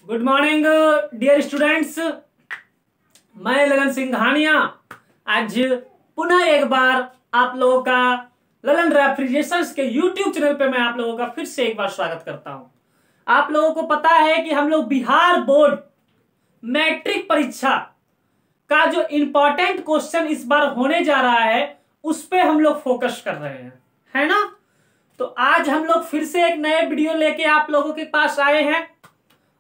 Good morning dear students. मैं ललन सिंघानिया आज पुनः एक बार आप लोगों का ललन रेफ्रिजरेशंस के यूट्यूब चैनल पे मैं आप लोगों का फिर से एक बार स्वागत करता हूं। आप लोगों को पता है कि हम लोग बिहार बोर्ड मैट्रिक परीक्षा का जो इंपॉर्टेंट क्वेश्चन इस बार होने जा रहा है उस पे हम लोग फोकस कर रहे हैं, है ना। तो आज हम लोग फिर से एक नए वीडियो लेके आप लोगों के पास आए हैं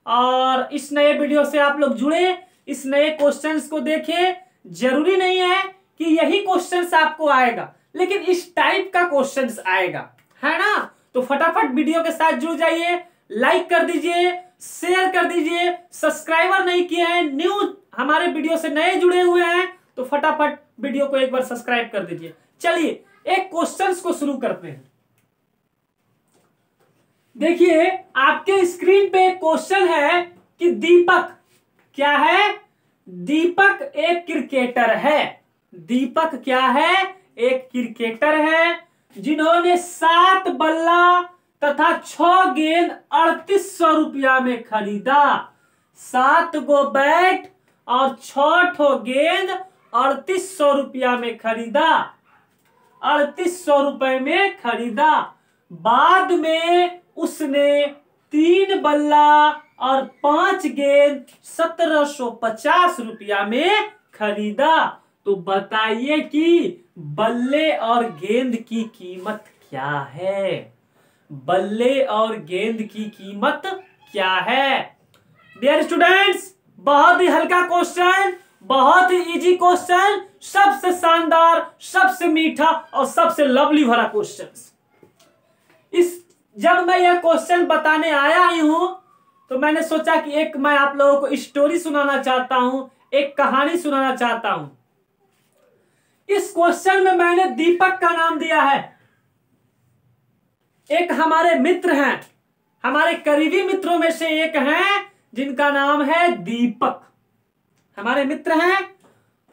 और इस नए वीडियो से आप लोग जुड़े, इस नए क्वेश्चंस को देखें। जरूरी नहीं है कि यही क्वेश्चंस आपको आएगा, लेकिन इस टाइप का क्वेश्चंस आएगा, है ना। तो फटाफट वीडियो के साथ जुड़ जाइए, लाइक कर दीजिए, शेयर कर दीजिए। सब्सक्राइबर नहीं किए हैं, न्यू हमारे वीडियो से नए जुड़े हुए हैं तो फटाफट वीडियो को एक बार सब्सक्राइब कर दीजिए। चलिए एक क्वेश्चंस को शुरू करते हैं। देखिए आपके स्क्रीन पे एक क्वेश्चन है कि दीपक क्या है। दीपक एक क्रिकेटर है। दीपक क्या है? एक क्रिकेटर है जिन्होंने 7 बल्ला तथा 6 गेंद 3800 रुपया में खरीदा। 7 गो बैट और 6 ठो गेंद 3800 रुपया में खरीदा। 3800 रुपए में खरीदा। बाद में उसने 3 बल्ला और 5 गेंद 1750 रुपया में खरीदा। तो बताइए कि बल्ले और गेंद की कीमत क्या है? बल्ले और गेंद की कीमत क्या है? डियर स्टूडेंट्स, बहुत ही हल्का क्वेश्चन, बहुत ही इजी क्वेश्चन, सबसे शानदार, सबसे मीठा और सबसे लवली भरा क्वेश्चन। जब मैं यह क्वेश्चन बताने आया ही हूं तो मैंने सोचा कि एक मैं आप लोगों को स्टोरी सुनाना चाहता हूं, एक कहानी सुनाना चाहता हूं। इस क्वेश्चन में मैंने दीपक का नाम दिया है। एक हमारे मित्र हैं, हमारे करीबी मित्रों में से एक हैं जिनका नाम है दीपक। हमारे मित्र हैं,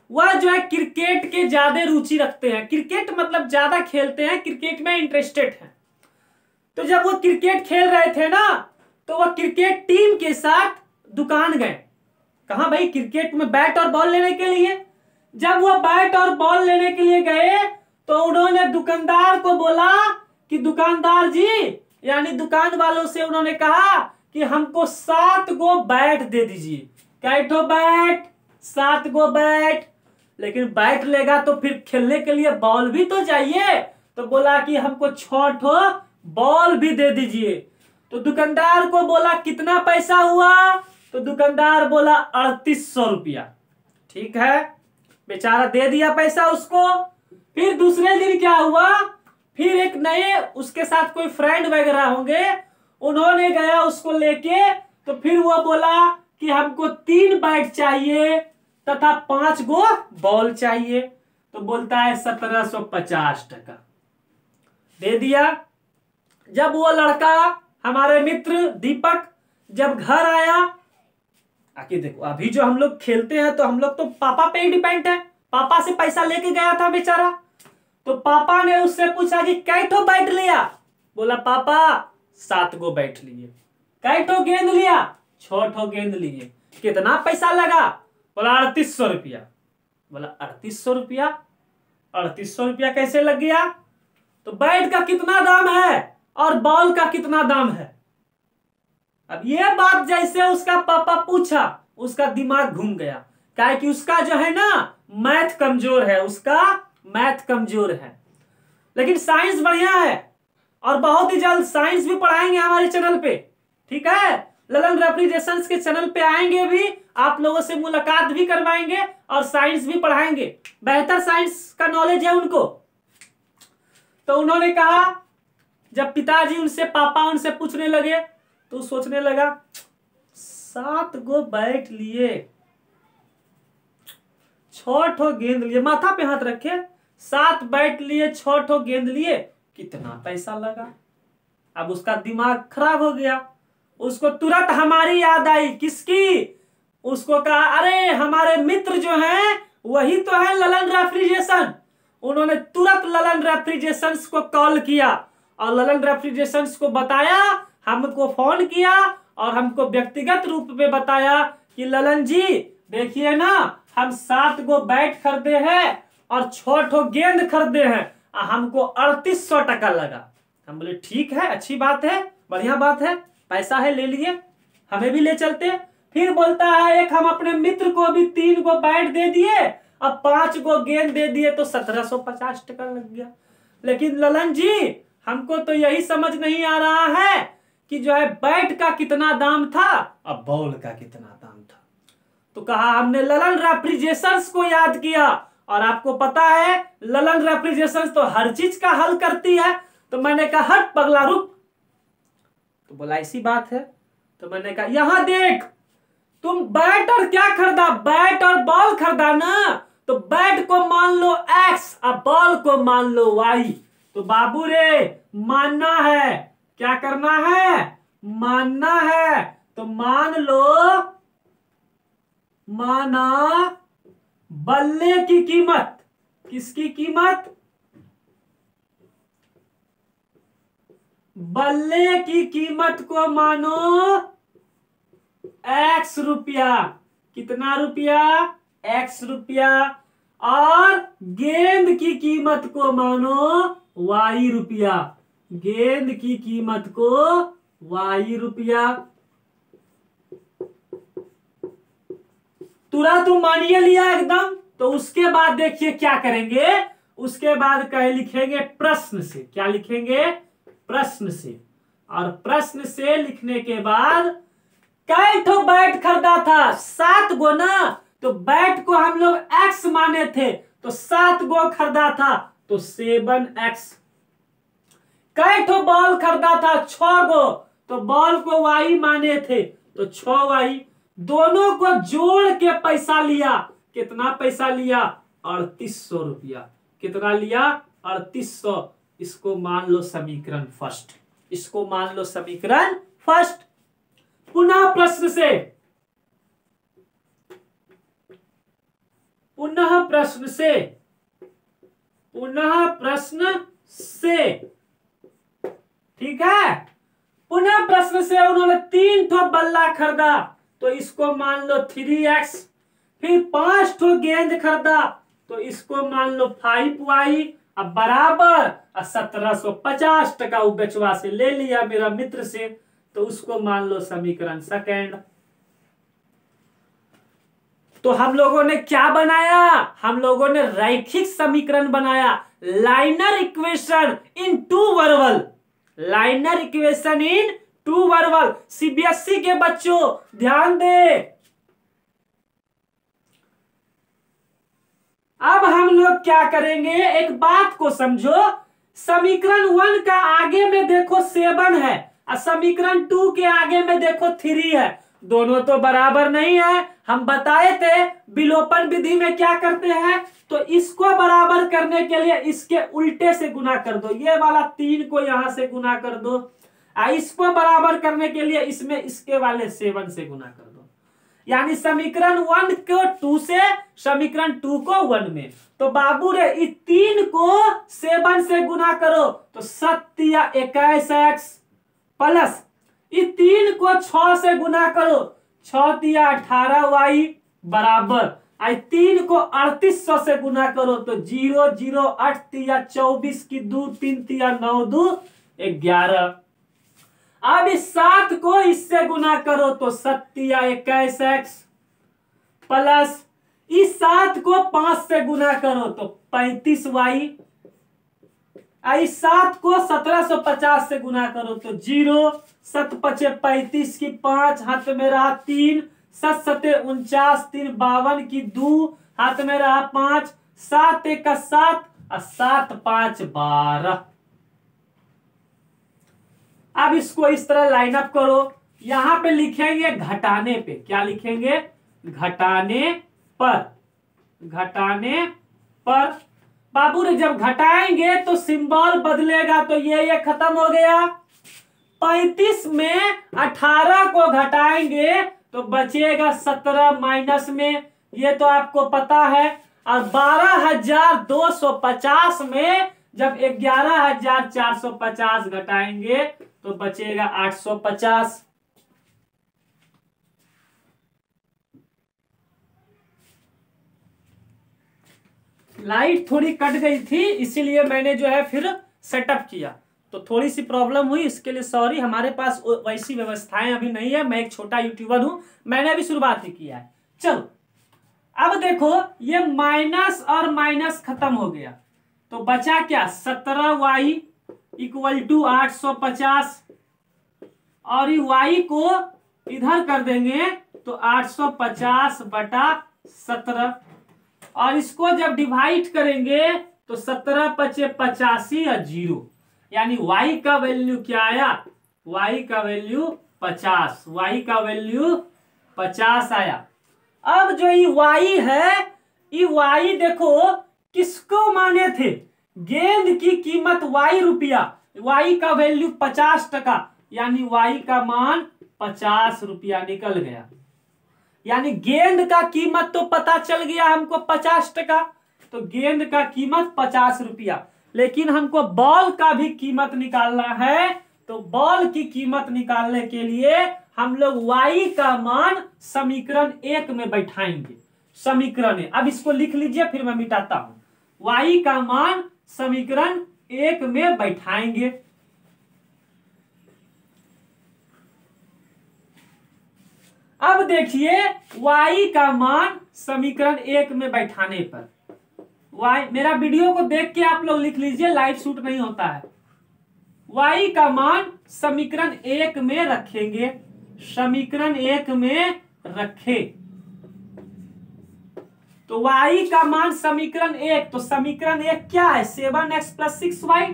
वह जो है क्रिकेट के ज्यादा रुचि रखते हैं। क्रिकेट मतलब ज्यादा खेलते हैं, क्रिकेट में इंटरेस्टेड हैं। तो जब वो क्रिकेट खेल रहे थे ना, तो वह क्रिकेट टीम के साथ दुकान गए। कहां भाई? क्रिकेट में बैट और बॉल लेने के लिए। जब वो बैट और बॉल लेने के लिए गए तो उन्होंने दुकानदार को बोला कि दुकानदार जी, यानी दुकान वालों से उन्होंने कहा कि हमको 7 गो बैट दे दीजिए। कै ठो बैट? 7 गो बैट। लेकिन बैट लेगा तो फिर खेलने के लिए बॉल भी तो चाहिए। तो बोला कि हमको 6 ठो बॉल भी दे दीजिए। तो दुकानदार को बोला कितना पैसा हुआ? तो दुकानदार बोला 3800 रुपया। ठीक है, बेचारा दे दिया पैसा उसको। फिर दूसरे दिन क्या हुआ? फिर एक नए उसके साथ कोई फ्रेंड वगैरह होंगे, उन्होंने गया उसको लेके। तो फिर वो बोला कि हमको 3 बैट चाहिए तथा 5 गो बॉल चाहिए। तो बोलता है 1750 टका। दे दिया। जब वो लड़का, हमारे मित्र दीपक, जब घर आया, आके देखो अभी जो हम लोग खेलते हैं तो हम लोग तो पापा पे ही डिपेंड है। पापा से पैसा लेके गया था बेचारा। तो पापा ने उससे पूछा कि कै ठो बैट लिया? बोला पापा 7 गो बैट लिए। कै ठो गेंद लिया? 6 ठो गेंद लिए। कितना पैसा लगा? बोला 3800 रुपया। बोला 3800 रुपया? 3800 रुपया कैसे लग गया? तो बैट का कितना दाम है और बॉल का कितना दाम है? अब ये बात जैसे उसका पापा पूछा, उसका दिमाग घूम गया। क्या कि उसका जो है ना मैथ कमजोर है, उसका मैथ कमजोर है। लेकिन साइंस बढ़िया है और बहुत ही जल्द साइंस भी पढ़ाएंगे हमारे चैनल पे। ठीक है, ललन रेफ्रिजरेशंस के चैनल पे आएंगे भी, आप लोगों से मुलाकात भी करवाएंगे और साइंस भी पढ़ाएंगे। बेहतर साइंस का नॉलेज है उनको। तो उन्होंने कहा, जब पिताजी उनसे, पापा उनसे पूछने लगे तो सोचने लगा 7 गो बैट लिए, 6 ठो गेंद लिए, माथा पे हाथ रखे, 7 बैट लिए, 6 ठो गेंद लिए, कितना पैसा लगा? अब उसका दिमाग खराब हो गया। उसको तुरंत हमारी याद आई। किसकी? उसको कहा अरे हमारे मित्र जो हैं वही तो है ललन रेफ्रिजरेशन। उन्होंने तुरंत ललन रेफ्रिजरेशंस को कॉल किया और ललन रेफ्रिजरेशंस को बताया, हमको फोन किया और हमको व्यक्तिगत रूप में बताया कि ललन जी देखिए ना, हम 7 गो बैट खरीदे हैं और 6 ठो गेंद खरीदे हैं, हमको 3800 टका लगा। हम बोले ठीक है, अच्छी बात है, बढ़िया बात है, पैसा है ले लिए, हमें भी ले चलते। फिर बोलता है एक हम अपने मित्र को भी 3 गो बैट दे दिए, अब 5 गो गेंद दे दिए तो 1750 टका लग गया। लेकिन ललन जी हमको तो यही समझ नहीं आ रहा है कि जो है बैट का कितना दाम था और बॉल का कितना दाम था। तो कहा हमने ललन रेफ्रिजरेशंस को याद किया, और आपको पता है ललन रेफ्रिजरेशंस तो हर चीज का हल करती है। तो मैंने कहा हट पगला रुक। तो बोला ऐसी बात है। तो मैंने कहा यहां देख, तुम बैट और क्या खरीदा, बैट और बॉल खरीदा ना, तो बैट को मान लो x और बॉल को मान लो y। तो बाबू रे मानना है, क्या करना है, मानना है। तो मान लो, माना बल्ले की कीमत, किसकी कीमत, बल्ले की कीमत को मानो x रुपया, कितना रुपया, x रुपया, और गेंद की कीमत को मानो y रुपया, गेंद की कीमत को y रुपया। तुरंत तुम मानिए लिया एकदम। तो उसके बाद देखिए क्या करेंगे, उसके बाद कहे लिखेंगे प्रश्न से, क्या लिखेंगे, प्रश्न से। और प्रश्न से लिखने के बाद कई ठो बैट खरीदा था, 7 गो ना, तो बैट को हम लोग x माने थे तो 7 गो खरीदा था तो 7x। कई ठो बॉल खरीदा था, 6 गो, तो बॉल को y माने थे तो 6y। दोनों को जोड़ के पैसा लिया, कितना पैसा लिया, 3800 रुपया। कितना लिया, 3800। इसको मान लो समीकरण फर्स्ट, इसको मान लो समीकरण फर्स्ट। पुनः प्रश्न से, पुनः प्रश्न से, पुनः प्रश्न से, ठीक है। पुनः प्रश्न से उन्होंने 3 ठो बल्ला खरीदा तो इसको मान लो 3x। फिर 5 ठो गेंद खरीदा तो इसको मान लो 5y। अब बराबर 1750 टका वो बेचवा से ले लिया मेरा मित्र से, तो उसको मान लो समीकरण सेकंड। तो हम लोगों ने क्या बनाया, हम लोगों ने रैखिक समीकरण बनाया, liner equation in 2 verbal, liner equation in 2 verbal. CBSE के बच्चों ध्यान दे, अब हम लोग क्या करेंगे, एक बात को समझो, समीकरण 1 का आगे में देखो 7 है और समीकरण 2 के आगे में देखो 3 है, दोनों तो बराबर नहीं है। हम बताए थे विलोपन विधि में क्या करते हैं, तो इसको बराबर करने के लिए इसके उल्टे से गुना कर दो, ये वाला 3 को यहां से गुना कर दो, इसको बराबर करने के लिए इसमें इसके वाले 7 से गुना कर दो। यानी समीकरण 1 को 2 से, समीकरण 2 को 1 में। तो बाबू रे इस 3 को 7 से गुना करो तो 7 या 21x, प्लस इस 3 को 6 से गुना करो, 6 या 18y, बराबर 3 को 3800 से गुना करो तो 0 0 8 या 24 की 2 3 या 9 2 11। अब इस 7 को इससे गुना करो तो 7 या 21x, प्लस इस 7 को 5 से गुना करो तो 35y, इस 7 को 1750 से गुना करो तो 0 7 5 35 की 5 हाथ में रहा 3, 7 7 49 3 52 की 2 हाथ में रहा 5, 7 1 का 7 और 7 5 12। अब इसको इस तरह लाइन अप करो, यहां पे लिखेंगे घटाने पे, क्या लिखेंगे, घटाने पर, घटाने पर। बाबू रे जब घटाएंगे तो सिंबल बदलेगा, तो ये खत्म हो गया। 35 में 18 को घटाएंगे तो बचेगा 17 माइनस में, ये तो आपको पता है। और 12,250 में जब 11,450 घटाएंगे तो बचेगा 850। लाइट थोड़ी कट गई थी, इसीलिए मैंने जो है फिर सेटअप किया, तो थोड़ी सी प्रॉब्लम हुई, इसके लिए सॉरी। हमारे पास वैसी व्यवस्थाएं अभी नहीं है, मैं एक छोटा यूट्यूबर हूं, मैंने अभी शुरुआत ही किया है। चलो अब देखो, ये माइनस और माइनस खत्म हो गया, तो बचा क्या, 17y इक्वल टू 850, और ये y को इधर कर देंगे तो 850 बटा 17, और इसको जब डिवाइड करेंगे तो 17 पचे 85 और 0, यानी y का वैल्यू क्या आया, y का वैल्यू 50, y का वैल्यू 50 आया। अब जो ये y है, ये y देखो किसको माने थे, गेंद की कीमत y रुपया, y का वैल्यू 50 टका, यानी y का मान 50 रुपया निकल गया। यानी गेंद का कीमत तो पता चल गया हमको 50 टका, तो गेंद का कीमत 50 रुपया, लेकिन हमको बॉल का भी कीमत निकालना है, तो बॉल की कीमत निकालने के लिए हम लोग y का मान समीकरण 1 में बैठाएंगे। समीकरण, अब इसको लिख लीजिए फिर मैं मिटाता हूं। y का मान समीकरण 1 में बैठाएंगे। अब देखिए y का मान समीकरण 1 में बैठाने पर, y, मेरा वीडियो को देख के आप लोग लिख लीजिए, लाइव शूट नहीं होता है। y का मान समीकरण 1 में रखेंगे, समीकरण 1 में रखे, तो y का मान समीकरण 1, तो समीकरण 1 क्या है, 7x प्लस 6y,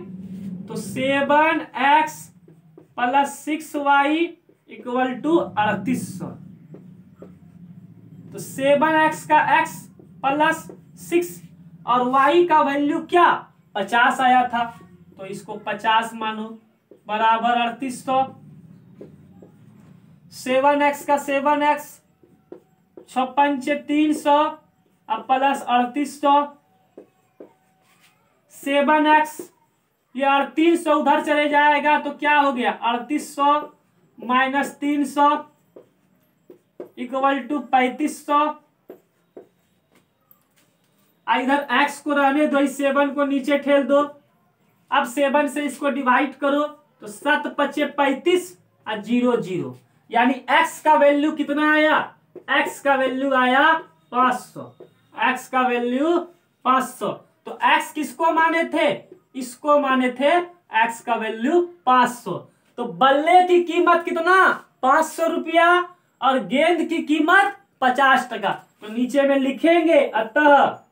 तो 7x plus 6y equal to 3800, तो 7x का x प्लस 6 और y का वैल्यू क्या 50 आया था, तो इसको 50 मानो बराबर 3800, 7x का 7x 56 300 अब प्लस 3800, 7x ये 3800 उधर चले जाएगा तो क्या हो गया 3800 माइनस 300 इक्वल टू 3500, इधर x को रहने दो, इस 7 को नीचे ठेल दो, अब 7 से इसको डिवाइड करो तो 7 पचे 35 और 0 0, यानी x का वैल्यू कितना आया, x का वैल्यू आया 500, x का वैल्यू 500, तो x किसको माने थे, इसको माने थे, x का वैल्यू 500, तो बल्ले की कीमत कितना 500 रुपया और गेंद की कीमत 50 टका, तो नीचे में लिखेंगे अतः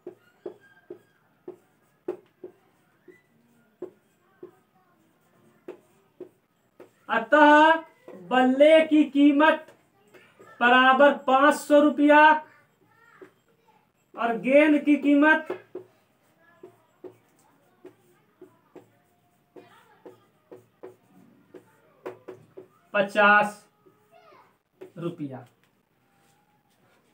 बल्ले की कीमत बराबर 500 रुपया और गेंद की कीमत 50 रुपया।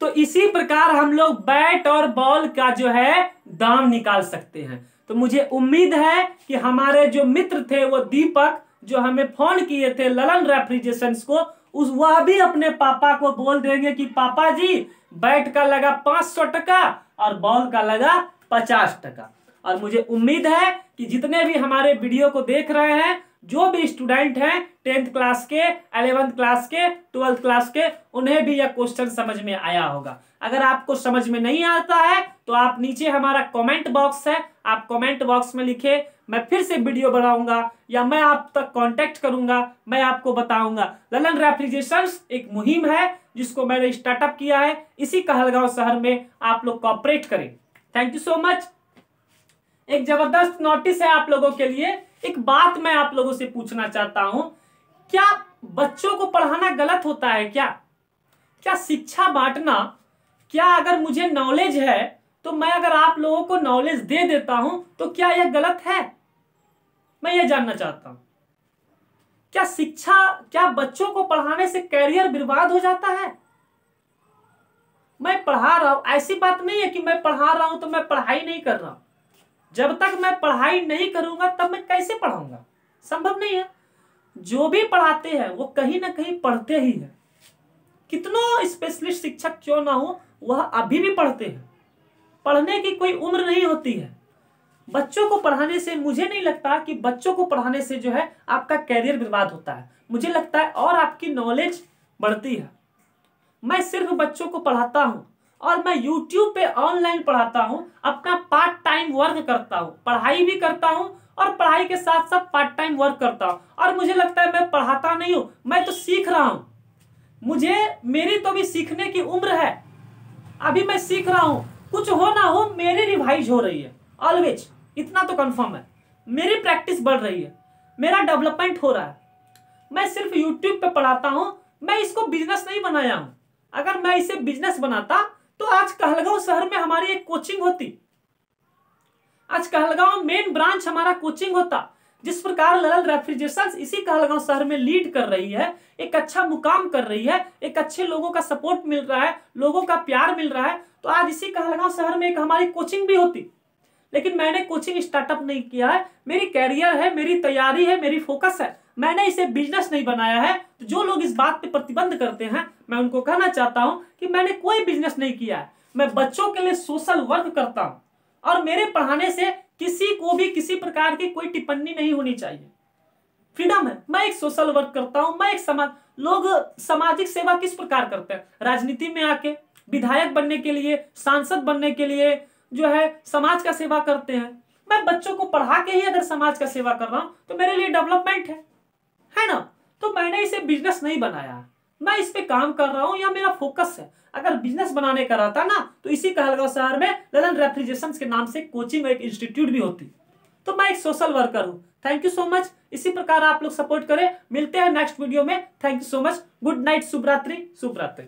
तो इसी प्रकार हम लोग बैट और बॉल का जो है दाम निकाल सकते हैं। तो मुझे उम्मीद है कि हमारे जो मित्र थे वो दीपक, जो हमें फोन किए थे ललन रेफ्रिजरेशंस को, वह भी अपने पापा को बोल देंगे कि पापा जी बैट का लगा 500 टका और बॉल का लगा 50 टका। और मुझे उम्मीद है कि जितने भी हमारे वीडियो को देख रहे हैं, जो भी स्टूडेंट हैं 10th क्लास के, 11th क्लास के, 12th क्लास के, उन्हें भी यह क्वेश्चन समझ में आया होगा। अगर आपको समझ में नहीं आता है तो आप नीचे हमारा कमेंट बॉक्स है, आप कमेंट बॉक्स में लिखे, मैं फिर से वीडियो बनाऊंगा या मैं आप तक कांटेक्ट करूंगा, मैं आपको बताऊंगा। ललन रेफ्रिजरेशंस एक मुहिम है जिसको मैंने स्टार्टअप किया है, इसी कहलगांव शहर में आप लोग कोऑपरेट करें। Thank you so much. एक जबरदस्त नोटिस है आप लोगों के लिए। एक बात मैं आप लोगों से पूछना चाहता हूं, क्या बच्चों को पढ़ाना गलत होता है क्या? क्या शिक्षा बांटना, क्या अगर मुझे नॉलेज है तो मैं अगर आप लोगों को नॉलेज दे देता हूं तो क्या यह गलत है? मैं यह जानना चाहता हूं। क्या शिक्षा, क्या बच्चों को पढ़ाने से कैरियर बर्बाद हो जाता है? मैं पढ़ा रहा हूं, ऐसी बात नहीं है कि मैं पढ़ा रहा हूं तो मैं पढ़ाई नहीं कर रहा हूं। जब तक मैं पढ़ाई नहीं करूंगा तब मैं कैसे पढ़ाऊंगा? संभव नहीं है। जो भी पढ़ाते हैं वो कहीं ना कहीं पढ़ते ही हैं। कितनों स्पेशलिस्ट शिक्षक क्यों ना हो, वह अभी भी पढ़ते हैं। पढ़ने की कोई उम्र नहीं होती है। बच्चों को पढ़ाने से मुझे नहीं लगता कि बच्चों को पढ़ाने से जो है आपका कैरियर बर्बाद होता है। मुझे लगता है और आपकी नॉलेज बढ़ती है। मैं सिर्फ बच्चों को पढ़ाता हूं और मैं YouTube पे ऑनलाइन पढ़ाता हूं, अपना पार्ट टाइम वर्क करता हूं, पढ़ाई भी करता हूं और पढ़ाई के साथ साथ पार्ट टाइम वर्क करता हूं। और मुझे लगता है मैं पढ़ाता नहीं हूं, मैं तो सीख रहा हूं। मेरी तो भी सीखने की उम्र है, अभी मैं सीख रहा हूं। कुछ हो ना हो मेरी रिवाइज हो रही है ऑलवेज, इतना तो कंफर्म है। मेरी प्रैक्टिस बढ़ रही है, मेरा डेवलपमेंट हो रहा है। मैं सिर्फ YouTube पे पढ़ाता हूं, मैं इसको बिजनेस नहीं बनाया हूं। अगर मैं इसे बिजनेस बनाता तो आज कहलगांव शहर में हमारी एक कोचिंग होती, आज कहलगांव मेन ब्रांच हमारा कोचिंग होता। जिस प्रकार ललन रेफ्रिजरेशंस इसी कहलगांव शहर में लीड कर रही है, एक अच्छा मुकाम कर रही है, एक अच्छे लोगों का सपोर्ट मिल रहा है, लोगों का प्यार मिल रहा है, तो आज इसी कहलगांव शहर में एक हमारी कोचिंग भी होती। लेकिन मैंने कोचिंग स्टार्टअप नहीं किया है, मेरी कैरियर है, मेरी तैयारी है, मेरी फोकस है, मैंने इसे बिजनेस नहीं बनाया है। तो जो लोग इस बात पे प्रतिबंध करते हैं, मैं उनको कहना चाहता हूं कि मैंने कोई बिजनेस नहीं किया है। मैं बच्चों के लिए सोशल वर्क करता हूं और मेरे पढ़ाने से किसी को भी किसी प्रकार की कोई टिप्पणी नहीं होनी चाहिए। फ्रीडम है, मैं एक सोशल वर्क करता हूं। मैं एक लोग सामाजिक सेवा किस प्रकार करते हैं, राजनीति में आके विधायक बनने के लिए, सांसद बनने के लिए जो है समाज का सेवा करते हैं। मैं बच्चों को पढ़ा के ही अगर समाज का सेवा कर रहा हूं तो मेरे लिए डेवलपमेंट है ना। तो मैंने इसे बिजनेस नहीं बनाया, मैं इस पे काम कर रहा हूं, या मेरा फोकस है। अगर बिजनेस बनाने का रहता ना तो इसी कहलगांव शहर में ललन रेफ्रिजरेशंस के नाम से कोचिंग और एक इंस्टीट्यूट भी होती। तो मैं एक सोशल वर्कर हूं। Thank you so much. इसी प्रकार आप लोग सपोर्ट करें। मिलते हैं नेक्स्ट वीडियो में। Thank you so much. Good night, शुभ रात्रि, शुभ रात्रि।